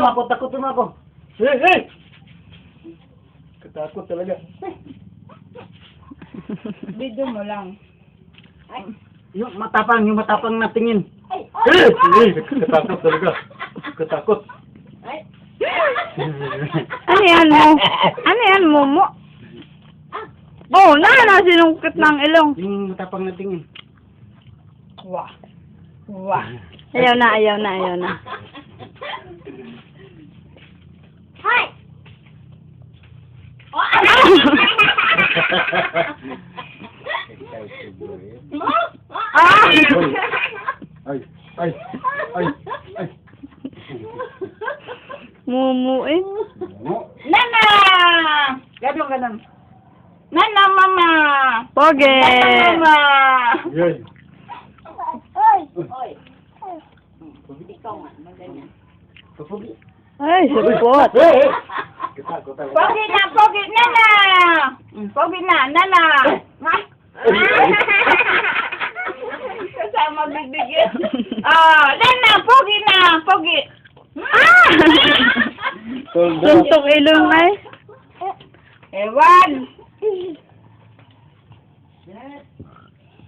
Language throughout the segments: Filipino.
takot na ako. Eh! Katakot talaga. Video mo lang. Yung matapang na tingin. Eh! Katakot talaga. Katakot. Ano yan mo? Ano yan mo mo? Oh, sinungkit ng ilong. Yung matapang na tingin. Wah. Wah. Ayaw na. Hi! Ah! Ay. Mumuin. Nana! Ganun. Nana, mama! Pogi! Nana, mama! Yan. Oy! Ikaw nga, maganyan. Kapogi. Ay, supot. Eh! Katakot talaga. Pogi, nana! Pogi na, nana! Kasama bibigyan. Nana, pogi na, pogi! Ah! Suntok ilong ay. Ewan!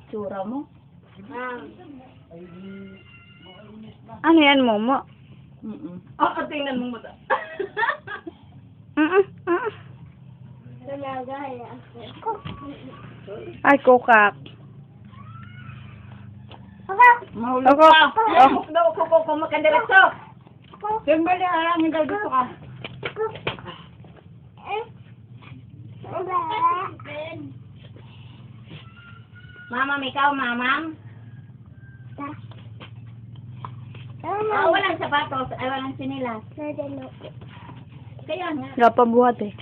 Tsura mo? Ano yan mo mo? Tingnan mo mata. Ay, kokak. Mahulog ka. Mahulog daw ko makandiretso. Yung bali, harangin daw dito ka. Mama, ikaw, mamam? Walang sapatos, ay walang sinilas. Kaya nga. Gapabuhat eh.